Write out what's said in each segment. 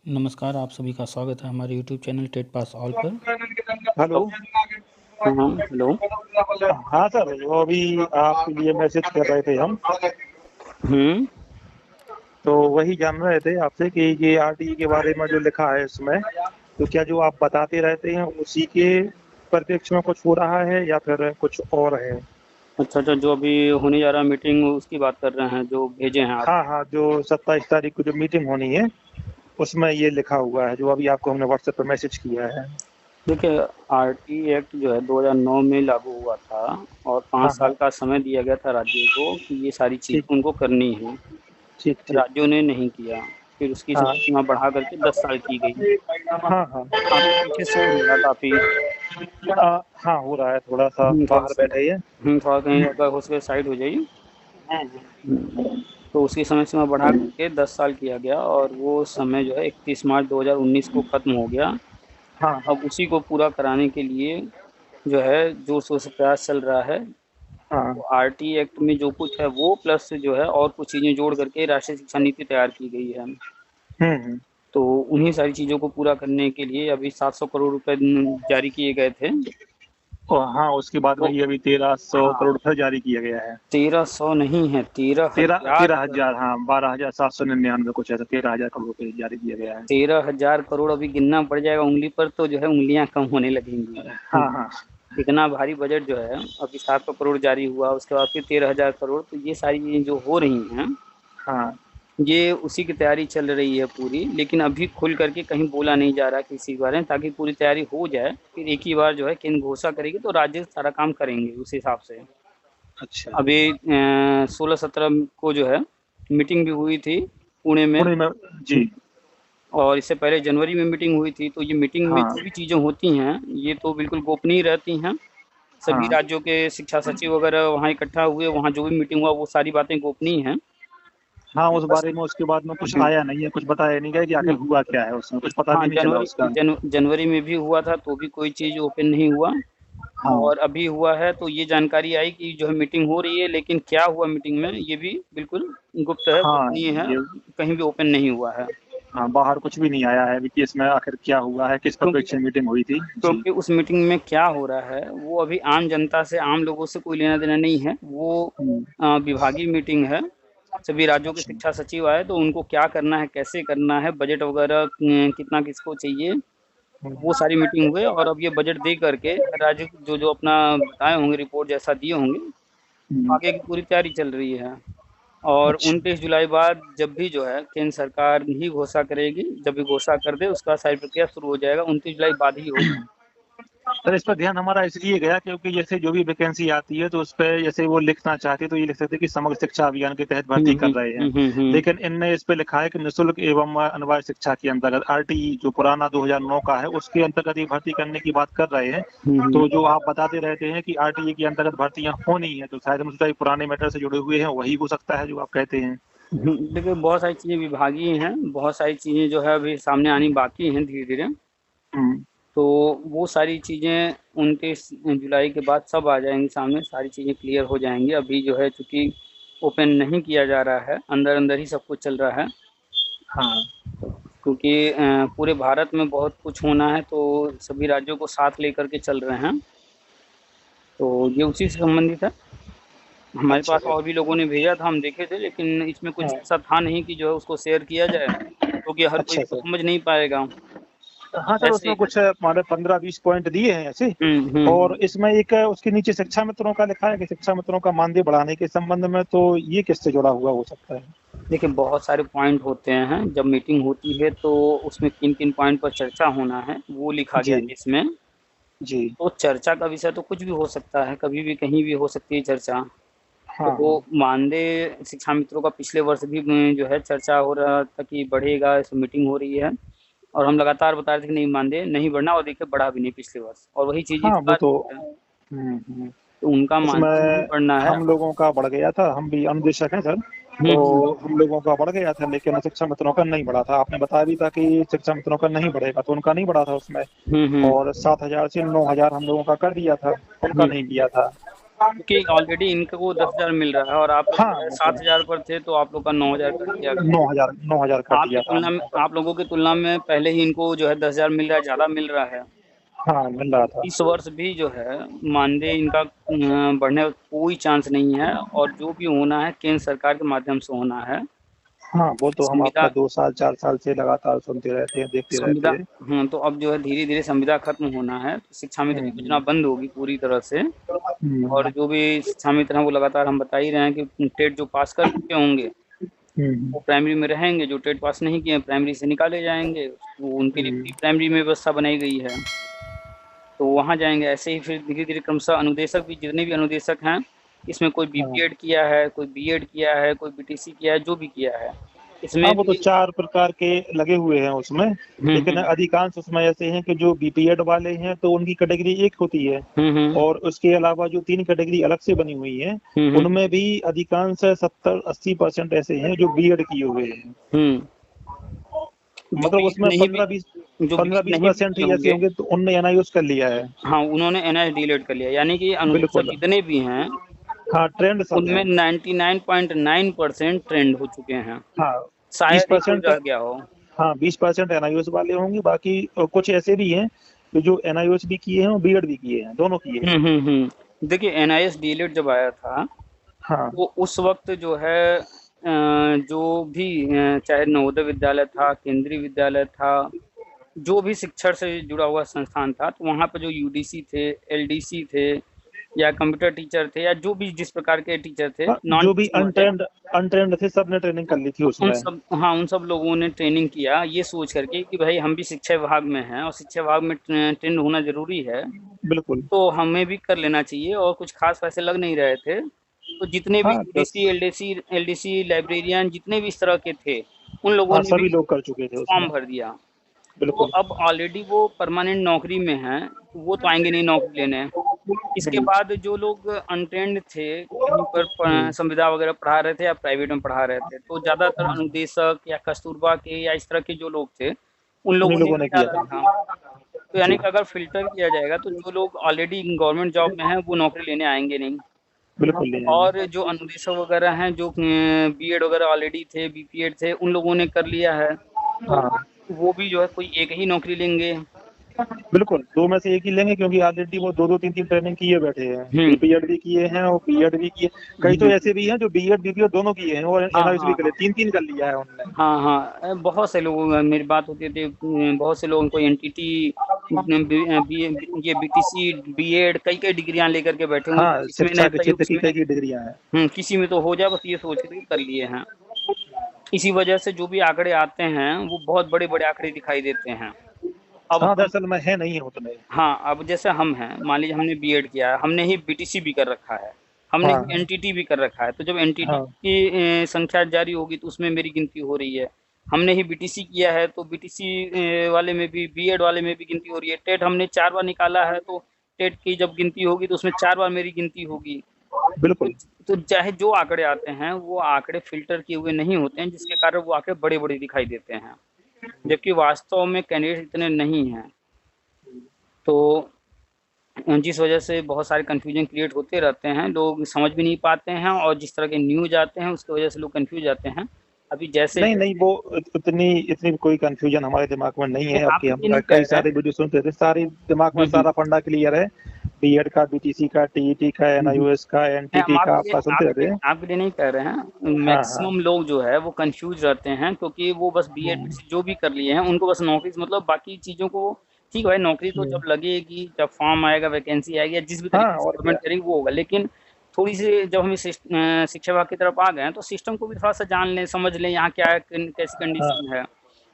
नमस्कार, आप सभी का स्वागत है हमारे YouTube channel TET pass all पर। हेलो। हाँ हेलो। हाँ सर, वो अभी आपके लिए मैसेज कर रहे थे हम, हम्म। तो वही जान रहे थे आपसे कि ये आरटीई के बारे में जो लिखा है इसमें, तो क्या जो आप बताते रहते हैं उसी के परिप्रेक्ष्य में कुछ हो रहा है या फिर कुछ और है? अच्छा अच्छा, जो अभी होने जा रहा है मीटिंग उसकी बात कर रहे हैं जो भेजे हैं आप। हाँ हाँ, जो 27 तारीख को जो मीटिंग होनी है उसमें ये लिखा हुआ है, जो अभी आपको हमने व्हाट्सएप पर मैसेज किया है। देखिए, आरटी एक्ट जो है 2009 में लागू हुआ था और 5 हाँ साल हाँ, का समय दिया गया था राज्यों को कि ये सारी चीज़ ठीक उनको करनी है। ठीक ठीक। राज्यों ने नहीं किया, फिर उसकी हाँ समय सीमा बढ़ा करके 10 साल की गई। हाँ हाँ। आपके पीछे शोर हो रहा काफ़ी। हाँ, हो रहा है, थोड़ा सा थोड़ा बाहर बैठे हैं। थोड़ा कहीं अगर हो सके साइड हो जाइए। तो उसकी समय सीमा बढ़ा करके 10 साल किया गया और वो समय जो है 31 मार्च 2019 को ख़त्म हो गया। हाँ हाँ अब उसी को पूरा कराने के लिए जो है ज़ोर-शोर से प्रयास चल रहा है। हाँ। तो आरटी एक्ट में जो कुछ है वो प्लस जो है और कुछ चीज़ें जोड़ करके राष्ट्रीय शिक्षा नीति तैयार की गई है। हम्म। तो उन्हीं सारी चीज़ों को पूरा करने के लिए अभी 700 करोड़ रुपए जारी किए गए थे। और हाँ, उसके बाद में तो ये अभी 1300 हाँ, करोड़ फिर जारी किया गया है। 1300 नहीं है, तेरह 13,000 तेरह हजार, हाँ, 12,799 कुछ ऐसा 13,000 करोड़ रुपए जारी किया गया है। 13,000 करोड़ अभी गिनना पड़ जाएगा उंगली पर तो जो है उंगलियां कम होने लगेंगी। हाँ हाँ इतना भारी बजट जो है अभी 700 करोड़ जारी हुआ, उसके बाद फिर 13,000 करोड़, तो ये सारी चीज़ें जो हो रही हैं हाँ ये उसी की तैयारी चल रही है पूरी। लेकिन अभी खुल करके कहीं बोला नहीं जा रहा किसी के बारे में, ताकि पूरी तैयारी हो जाए फिर एक ही बार जो है केंद्र घोषणा करेगी तो राज्य सारा काम करेंगे उस हिसाब से। अच्छा। अभी 16-17 को जो है मीटिंग भी हुई थी पुणे में। पुणे में। जी। और इससे पहले जनवरी में मीटिंग हुई थी। तो ये मीटिंग में हाँ जो भी चीज़ें होती हैं ये तो बिल्कुल गोपनीय रहती हैं। सभी हाँ राज्यों के शिक्षा सचिव वगैरह वहाँ इकट्ठा हुए, वहाँ जो भी मीटिंग हुआ वो सारी बातें गोपनीय हैं। हाँ, उस बस बारे में उसके बाद में कुछ हुँ, आया नहीं है, कुछ बताया नहीं गया कि आखिर हुँ, हुआ क्या है, उसमें कुछ पता भी हाँ, नहीं चला उसका। जनवरी में भी हुआ था तो भी कोई चीज़ ओपन नहीं हुआ। हाँ और अभी हुआ है तो ये जानकारी आई कि जो है मीटिंग हो रही है, लेकिन क्या हुआ मीटिंग में ये भी बिल्कुल गुप्त है, हाँ, गोपनीय है, ये, कहीं भी ओपन नहीं हुआ है। हाँ, बाहर कुछ भी नहीं आया है अभी कि इसमें आखिर क्या हुआ है, किस क्योंकि परिप्रेक्ष्य में मीटिंग हुई थी। जी। क्योंकि उस मीटिंग में क्या हो रहा है वो अभी आम जनता से, आम लोगों से कोई लेना देना नहीं है। वो हम्म, विभागीय मीटिंग है। सभी राज्यों के अच्छा। शिक्षा सचिव आए तो उनको क्या करना है, कैसे करना है, बजट वगैरह कितना किसको चाहिए, वो हम्म, सारी मीटिंग हुए। और अब ये बजट दे करके हर राज्य जो जो अपना बताए होंगे, रिपोर्ट जैसा दिए होंगे, हम्म, आगे की पूरी तैयारी चल रही है। और अच्छा। 29 जुलाई बाद जब भी जो है केंद्र सरकार ही घोषणा करेगी, जब भी घोषणा कर दे उसका सारी प्रक्रिया शुरू हो जाएगा, 29 जुलाई बाद ही होगा। सर, इस पर ध्यान हमारा इसलिए गया क्योंकि जैसे जो भी वैकेंसी आती है तो उस पे जैसे वो लिखना चाहते हैं तो ये लिख सकते हैं कि समग्र शिक्षा अभियान के तहत भर्ती कर रहे हैं। हुँ। लेकिन इनने इस पे लिखा है कि निःशुल्क एवं अनिवार्य शिक्षा के अंतर्गत आरटीई जो पुराना 2009 का है उसके अंतर्गत ये भर्ती करने की बात कर रहे हैं। हुँ, हुँ। तो जो आप बताते रहते हैं कि आरटीई के अंतर्गत भर्तियां होनी है, तो शायद हम सोचा पुराने मैटर से जुड़े हुए हैं, वही हो सकता है जो आप कहते हैं। देखिए, बहुत सारी चीज़ें विभागीय हैं, बहुत सारी चीज़ें जो है अभी सामने आनी बाकी हैं धीरे-धीरे। हम्म, तो वो सारी चीज़ें 29 जुलाई के बाद सब आ जाएँगी सामने, सारी चीज़ें क्लियर हो जाएँगी। अभी जो है चूँकि ओपन नहीं किया जा रहा है, अंदर-अंदर ही सब कुछ चल रहा है। हाँ क्योंकि पूरे भारत में बहुत कुछ होना है तो सभी राज्यों को साथ लेकर के चल रहे हैं। तो ये उसी से संबंधित है। हमारे अच्छा पास सर। और भी लोगों ने भेजा था, हम देखे थे, लेकिन इसमें कुछ हाँ, ऐसा था नहीं कि जो है उसको शेयर किया जाए, क्योंकि हर कोई अच्छा इसको सर। समझ नहीं पाएगा। हाँ सर, ऐसे उसमें कुछ हमारे 15-20 पॉइंट दिए हैं ऐसे। और हुँ। इसमें एक उसके नीचे शिक्षा मित्रों का लिखा है कि शिक्षा मित्रों का मानदेय बढ़ाने के संबंध में, तो ये किससे जुड़ा हुआ हो सकता है? देखिए, बहुत सारे पॉइंट होते हैं, जब मीटिंग होती है तो उसमें किन-किन पॉइंट पर चर्चा होना है, वो लिखा गया जी। है इसमें। जी। तो चर्चा का विषय तो कुछ भी हो सकता है, कभी भी कहीं भी हो सकती है चर्चा। हाँ तो हाँ। मानदेय शिक्षा मित्रों का पिछले वर्ष भी जो है चर्चा हो रहा था कि बढ़ेगा, इस मीटिंग हो रही है। और हम लगातार बता रहे थे कि नहीं, मानदेय नहीं बढ़ना, और देखिए बढ़ा भी नहीं पिछले वर्ष, और वही चीज़ इस हाँ, वो बार तो। भी है। हम्म। तो उनका मानदेय नहीं इसमें बढ़ना है। हम लोगों का बढ़ गया था, हम भी अनुदेशक हैं सर। हुँ, तो हुँ। हम लोगों का बढ़ गया था, लेकिन शिक्षा मित्रों का नहीं बढ़ा था। आपने बताया भी था कि शिक्षा मित्रों का नहीं बढ़ेगा, तो उनका नहीं बढ़ा था उसमें। हुँ, हुँ। और 7,000 से 9,000 हम लोगों का कर दिया था, उनका हुँ, नहीं किया था। क्योंकि ऑलरेडी इनको 10,000 मिल रहा है और आप लोग हाँ जो है वो तो 7,000 पर थे, तो आप लोग का 9,000 कर दिया गया। 9,000 कट आपकी गया था तुलना में, आप लोगों की तुलना में पहले ही इनको जो है 10,000 मिल रहा है, ज़्यादा मिल रहा है। हाँ मिल रहा था। इस वर्ष भी जो है मानदेय इनका बढ़ने का कोई चांस नहीं है, और जो भी होना है केंद्र सरकार के माध्यम से होना है। हाँ वो तो हम आपका संविदा 2 साल 4 साल से लगातार सुनते रहते हैं, देखते रहते संविदा हैं। तो अब जो है धीरे-धीरे संविदा खत्म होना है, तो शिक्षा मित्र योजना हम्म, बंद होगी पूरी तरह से। और हम्म, जो भी शिक्षा मित्र हैं वो लगातार हम बता ही रहे हैं कि टेट जो पास कर चुके होंगे हम्म, वो प्राइमरी में रहेंगे, जो टेट पास नहीं किए हैं प्राइमरी से निकाले जाएँगे, तो उनके लिए प्री हम्म, प्राइमरी में व्यवस्था बनाई गई है। तो वहाँ जाएँगे। ऐसे ही फिर धीरे-धीरे क्रमशः अनुदेशक भी, जितने भी अनुदेशक हैं, इसमें कोई हाँ बीपीएड किया है, कोई बीएड किया है, कोई बीटीसी किया है, जो भी किया है, हाँ इसमें वो तो भी 4 प्रकार के लगे हुए हैं उसमें। हुँ, लेकिन हुँ। अधिकांश उसमें ऐसे हैं कि जो बीपीएड वाले हैं तो उनकी कैटेगरी एक होती है, हुँ, हुँ। और उसके अलावा जो 3 कैटेगरी अलग से बनी हुई है, हुँ, हुँ। उनमें भी अधिकांश 70-80% ऐसे हैं जो बीएड किए हुए हैं। हुँ। जो मतलब बीएड उसमें नहीं भी 15-20 जो पंद्रह बीएड बीस नहीं भी परसेंट किए ही ऐसे होंगे, होंगे तो उनने एनआईओएस कर लिया है। हाँ, उन्होंने एनआईएस डीलेट कर लिया। यानी कि अनुदेशक बिल्कुल। जितने भी हैं, हाँ ट्रेंड सब है। उनमें 99.9% ट्रेंड हो चुके हैं। हाँ बीस शायद ही कोई परसेंट रह गया हो। हाँ 20% एनआईओएस वाले होंगे, बाकी कुछ ऐसे भी हैं कि जो एनआईओएस भी किए हैं और बीएड भी किए हैं, दोनों किए हैं। देखिए एनआईएस डीलेट जब आया था, हाँ तो उस वक़्त जो है जो भी चाहे नवोदय विद्यालय था, केंद्रीय विद्यालय था, जो भी शिक्षण से जुड़ा हुआ संस्थान था, तो वहाँ पे जो यूडीसी थे, एलडीसी थे, या कंप्यूटर टीचर थे, या जो भी जिस प्रकार के टीचर थे, हाँ, नॉन जो भी टीचिंग वाले, अनट्रेंड थे सबने ट्रेनिंग कर ली थी उन उसमें। सब हाँ, उन सब लोगों ने ट्रेनिंग किया, ये सोच करके कि भाई हम भी शिक्षा विभाग में हैं और शिक्षा विभाग में ट्रेंड होना ज़रूरी है, बिल्कुल। तो हमें भी कर लेना चाहिए, और कुछ खास पैसे लग नहीं रहे थे। तो जितने भी हाँ यूडीसी, 10 एलडीसी, लाइब्रेरियन जितने भी इस तरह के थे, उन लोगों हाँ ने भी सभी लोग कर चुके थे उसमें। फॉर्म भर दिया। तो बिल्कुल। अब ऑलरेडी वो परमानेंट नौकरी में हैं, तो वो तो आएँगे नहीं नौकरी लेने। इसके हम्म, बाद जो लोग अनट्रेंड थे, कहीं पर हम्म, संविदा वगैरह पढ़ा रहे थे या प्राइवेट में पढ़ा रहे थे, तो ज़्यादातर अनुदेशक या कस्तूरबा के या इस तरह के जो लोग थे, उन उन्हीं लोगों ने लोगों भी ने किया डाला था। था। तो यानी जी कि अगर फ़िल्टर किया जाएगा, तो जो लोग ऑलरेडी गवर्नमेंट जॉब में हैं, वो नौकरी लेने आएँगे नहीं। बिल्कुल ले आएंगे। और जो अनुदेशक वगैरह हैं, जो बीएड वगैरह ऑलरेडी थे, बीपीएड थे, उन लोगों ने कर लिया है, तो हाँ वो भी जो है कोई एक ही नौकरी लेंगे। बिल्कुल, 2 में से एक ही लेंगे, क्योंकि ऑलरेडी वो 2-2 3-3 ट्रेनिंग किए बैठे हैं। हुँ, बीपीएड भी किए हैं और बीएड भी किए। कई तो हुँ। ऐसे भी हैं जो बीएड, बीपीएड दोनों किए हैं और हाँ, एनआईओएस भी हाँ, करे, हाँ। 3-3 कर लिया है उन्होंने। हाँ, हाँ। बहुत से लोगों मेरी बात होती थी, बहुत से लोगों को एनटीटी, ये बीटीसी, बीएड कई-कई डिग्रियाँ लेकर के बैठे हुए हैं, हाँ, इसमें नहीं शिक्षा के सही क्षेत्र की उसमें, कई डिग्रियाँ हैं। किसी में तो हो जाए, बस ये सोच के कर लिए हैं। इसी वजह से जो भी आंकड़े आते हैं, वो बहुत बड़े-बड़े आंकड़े दिखाई देते हैं। अब हाँ, हम दरअसल में है नहीं है उतने। हाँ, अब जैसे हम हैं, मान लीजिए हमने बीएड किया है, हमने ही बीटीसी भी कर रखा है, हमने ही हाँ, एनटीटी भी कर रखा है, तो जब एनटीटी हाँ, की संख्या जारी होगी तो उसमें मेरी गिनती हो रही है। हमने ही बीटीसी किया है, तो बीटीसी वाले में भी, बीएड वाले में भी गिनती हो रही है। टेट हमने 4 बार निकाला है, तो टेट की जब गिनती होगी तो उसमें 4 बार मेरी गिनती होगी। तो बिल्कुल। तो चाहे जो आंकड़े आते हैं, वो आंकड़े फ़िल्टर किए हुए नहीं होते हैं, जिसके कारण वो आंकड़े बड़े-बड़े दिखाई देते हैं, जबकि वास्तव में कैंडिडेट इतने नहीं हैं। तो जिस वजह से बहुत सारे कन्फ्यूजन क्रिएट होते रहते हैं, लोग समझ भी नहीं पाते हैं, और जिस तरह के न्यूज़ आते हैं उसकी वजह से लोग कन्फ्यूज़ जाते हैं। अभी नहीं, नहीं जैसे-जैसे वो इतनी इतनी कोई कन्फ्यूजन हमारे दिमाग में नहीं है। अब आप कि ये हम नहीं कह कई रहे सारे वीडियो सुनते थे, सारे दिमाग में हैं। सारा फंडा क्लियर है। बीएड का, बीटीसी का, टीईटी का, हुँ, हुँ। एनआईओएस का, नहीं, एनटीटी हम का आपका सुनते रहते हैं। आपके लिए नहीं कह रहे हैं। हाँ, हाँ। मैक्सिमम लोग जो है वो कन्फ्यूज़ रहते हैं, क्योंकि वो बस बीएड, हुँ, बीटीसी जो भी कर लिए हैं, उनको बस नौकरी से मतलब, बाकी चीज़ों को ठीक है भाई, नौकरी तो हुँ। जब लगेगी, जब फॉर्म आएगा, वैकेंसी आएगी, या जिस भी हाँ, तरीके से और क्या। गवर्नमेंट करेगी वो होगा। लेकिन थोड़ी-सी जब हम शिक्षा विभाग की तरफ आ गए हैं, तो सिस्टम को भी थोड़ा-सा जान लें, समझ लें, यहाँ क्या है, कैसी हाँ, कंडीशन है।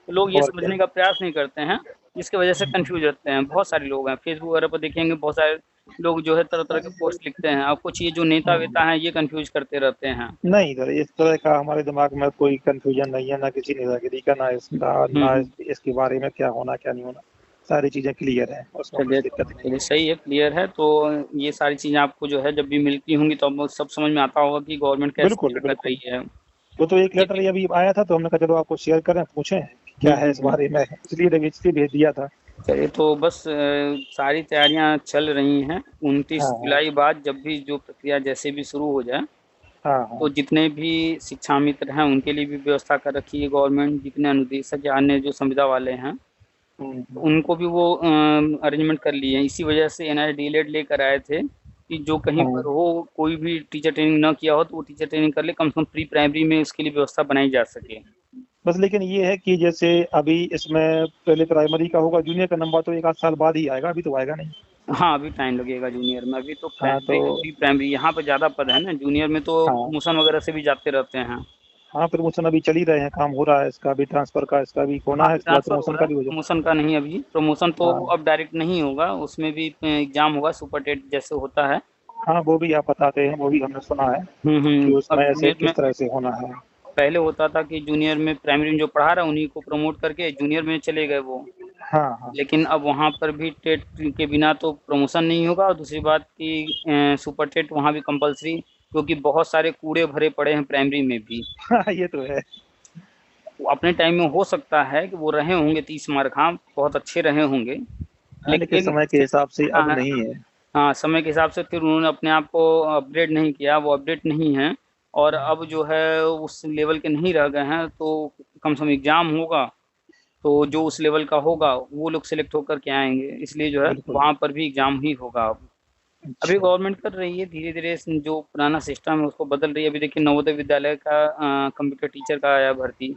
तो लोग ये और क्या। समझने का प्रयास नहीं करते हैं, जिसकी वजह से कन्फ्यूज़ रहते हैं। बहुत सारे लोग हैं, फेसबुक वगैरह पर देखेंगे, बहुत सारे लोग जो है तरह-तरह के पोस्ट लिखते हैं, और कुछ ये जो हुँ। नेता-वेता हैं, ये कन्फ्यूज़ करते रहते हैं। नहीं सर, इस तरह का हमारे दिमाग में कोई कन्फ्यूजन नहीं है, ना किसी नेतागिरी का, ना इसका, हुँ, ना हुँ। इसके बारे में क्या होना, क्या नहीं होना। सारी चीज़ें क्लियर हैं, उसमें कुछ चलिए दिक्कत नहीं चलिए है। सही है, क्लियर है। तो ये सारी चीज़ें आपको जो है जब भी मिलती होंगी, तो आपको सब समझ में आता होगा कि गवर्नमेंट कैसे बिल्कुल, क्या कर बिल्कुल। रही है। वो तो एक ये लेटर भी ये अभी आया था, तो हमने कहा चलो आपको शेयर करें, पूछें कि हुँ, क्या है हुँ, इस हुँ। बारे में, इसलिए भेज दिया था। चलिए, तो बस सारी तैयारियां चल रही हैं। 29 हाँ हाँ जुलाई बाद जब भी जो प्रक्रिया जैसे भी शुरू हो जाए, हाँ तो हाँ। जितने भी शिक्षा मित्र हैं उनके लिए भी व्यवस्था कर रखी है गवर्नमेंट, जितने अनुदेशक या अन्य जो संविदा वाले हैं हम्म। उनको भी वो अरेंजमेंट कर लिए हैं। इसी वजह से एनआईए डीलेट लेकर आए थे कि जो कहीं हाँ पर हो, कोई भी टीचर ट्रेनिंग न किया हो तो वो टीचर ट्रेनिंग कर ले, कम से कम प्री प्राइमरी में उसके लिए व्यवस्था बनाई जा सके। बस लेकिन ये है कि जैसे अभी इसमें पहले प्राइमरी का होगा, जूनियर का नंबर तो 1 आध साल बाद ही आएगा, अभी तो आएगा नहीं। हाँ, अभी टाइम लगेगा जूनियर में। अभी तो हाँ तो प्राइमरी प्री प्राइमरी यहाँ पर ज़्यादा पद है ना, जूनियर में तो हाँ प्रमोशन वगैरह से भी जाते रहते हैं। हाँ, प्रमोशन अभी चल ही रहे हैं, काम हो रहा है, इसका भी ट्रांसफर का, इसका भी होना हाँ, है, इसके बाद ट्रांसफर हो प्रमोशन रहा का है, भी हो जाए। प्रमोशन का नहीं अभी। प्रमोशन तो हाँ अब डायरेक्ट नहीं होगा, उसमें भी एग्जाम होगा, सुपर टेट जैसे होता है। हाँ, वो भी आप बताते हैं, वो भी हमने सुना है कि अब उसमें ऐसे जूनियर में किस तरह से होना है। पहले होता था कि जूनियर में प्राइमरी में जो पढ़ा रहा है उन्हीं को प्रमोट करके जूनियर में चले गए वो। हाँ हाँ लेकिन अब वहाँ पर भी टेट के बिना तो प्रमोशन नहीं होगा, और दूसरी बात कि सुपर टेट वहाँ भी कंपलसरी, क्योंकि बहुत सारे कूड़े भरे पड़े हैं प्राइमरी में भी। हाँ, ये तो है। अपने टाइम में हो सकता है कि वो रहे होंगे 30 मार्क, हाँ बहुत अच्छे रहे होंगे, हाँ, लेकिन लेकिन समय के हिसाब से अब हाँ, नहीं है। हाँ समय के हिसाब से फिर उन्होंने अपने आप को अपग्रेड नहीं किया, वो अपडेट नहीं है। और अब जो है उस लेवल के नहीं रह गए हैं, तो कम से कम एग्जाम होगा तो जो उस लेवल का होगा वो लोग सिलेक्ट होकर के आएंगे, इसलिए जो है बिल्कुल। वहाँ पर भी एग्जाम ही होगा अब। अभी अच्छा। गवर्नमेंट कर रही है धीरे धीरे, जो पुराना सिस्टम है उसको बदल रही है। अभी देखिए नवोदय विद्यालय का कंप्यूटर टीचर का आया भर्ती,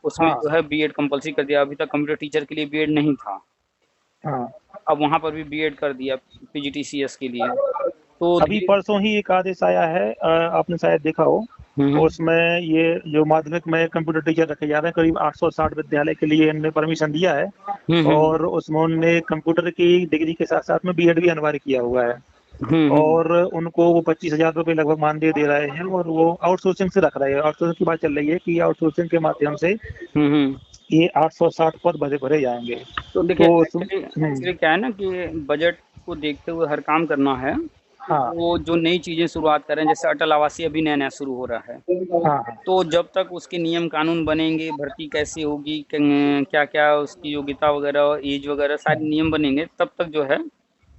उसमें हाँ जो है बीएड कंपलसरी कर दिया। अभी तक कंप्यूटर टीचर के लिए बीएड नहीं था, हाँ। अब वहाँ पर भी बीएड कर दिया पीजीटीसीएस के लिए। तो अभी धीरे परसों ही एक आदेश आया है, आपने शायद देखा हो। हम्म उसमें ये जो माध्यमिक में कंप्यूटर टीचर रखे जा रहे हैं, करीब 860 विद्यालय के लिए इन्होंने परमिशन दिया है। हम्म और उसमें उन्होंने कंप्यूटर की डिग्री के साथ साथ में बीएड भी अनिवार्य किया हुआ है। हम्म और उनको वो 25,000 रुपये लगभग मानदेय दे रहे हैं, और वो आउटसोर्सिंग से रख रहे हैं। आउटसोर्सिंग की बात चल रही है कि आउटसोर्सिंग के माध्यम से हम्म। ये 860 पद भरे भरे जाएंगे। तो देखिए, तो एक्चुअली क्या है ना कि बजट को देखते हुए हर काम करना है। हाँ वो जो नई चीजें शुरुआत कर रहे हैं, जैसे अटल आवासीय अभी नया नया शुरू हो रहा है, हाँ हाँ। तो जब तक उसके नियम कानून बनेंगे, भर्ती कैसे होगी, क्या क्या उसकी योग्यता वगैरह, एज वगैरह सारे नियम बनेंगे, तब तक जो है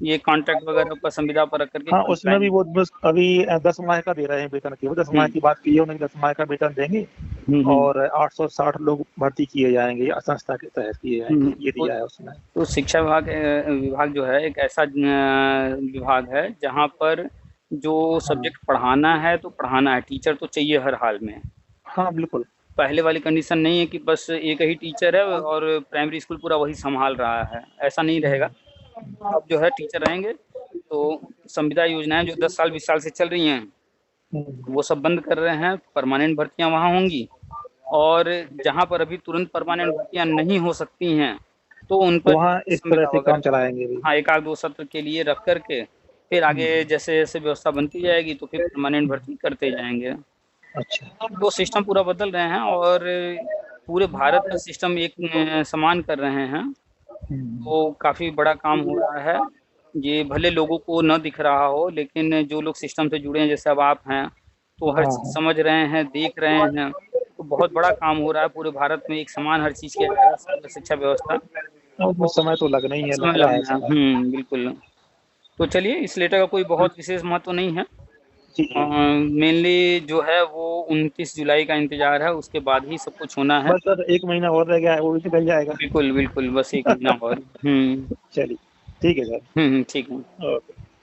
ये कॉन्ट्रैक्ट वगैरह पर संविदा पर रख करके हाँ, काम उसमें भी चलाएंगे। वो बस अभी 10 माह का दे रहे हैं वेतन की, वो 10 माह हम्म की बात की है उन्होंने, 10 माह का वेतन देंगे। हम्म। और 860 लोग भर्ती किए जाएंगे, संस्था के तहत किए जाएंगे, ये तो दिया है उसमें। शिक्षा विभाग जो है एक ऐसा विभाग है जहाँ पर जो हाँ सब्जेक्ट पढ़ाना है तो पढ़ाना है, टीचर तो चाहिए हर हाल में। हाँ बिल्कुल। पहले वाली कंडीशन नहीं है कि बस एक ही टीचर है और प्राइमरी स्कूल पूरा वही संभाल रहा है, ऐसा नहीं रहेगा। अब जो है टीचर रहेंगे, तो संविदा योजनाएं जो 10 साल 20 साल से चल रही हैं हम्म। वो सब बंद कर रहे हैं, परमानेंट भर्तियां वहाँ होंगी। और जहाँ पर अभी तुरंत परमानेंट भर्तियां नहीं हो सकती हैं, तो उन तो पर वहाँ इस तरह संविदा से काम वगैरह, चलाएंगे भी। हाँ एक आध दो सत्र के लिए रख करके फिर आगे हम्म। जैसे जैसे व्यवस्था बनती जाएगी तो फिर परमानेंट भर्ती करते जाएंगे। अच्छा। तो सिस्टम पूरा बदल रहे हैं, और पूरे भारत में सिस्टम एक समान कर रहे हैं, हम्म। तो काफ़ी बड़ा काम हो रहा है। ये भले लोगों को न दिख रहा हो, लेकिन जो लोग सिस्टम से जुड़े हैं जैसे अब आप हैं, तो हर हाँ चीज़ हाँ। समझ रहे हैं, देख रहे हैं, तो बहुत बड़ा काम हो रहा है। पूरे भारत में एक समान हर चीज़ किया जा रहा है, शिक्षा व्यवस्था। और उसमें समय तो लगना ही है, समय लग रहा है लगना है, समय। बिल्कुल। तो चलिए, इस लेटर का कोई बहुत विशेष महत्व नहीं है। जी जी। मेनली जो है वो 29 जुलाई का इंतजार है, उसके बाद ही सब कुछ होना है। बस सर 1 महीना और रह गया है, वो भी निकल जाएगा। बिल्कुल बिल्कुल, बस 1 महीना और। चलिए, ठीक है सर। ठीक है। ओके।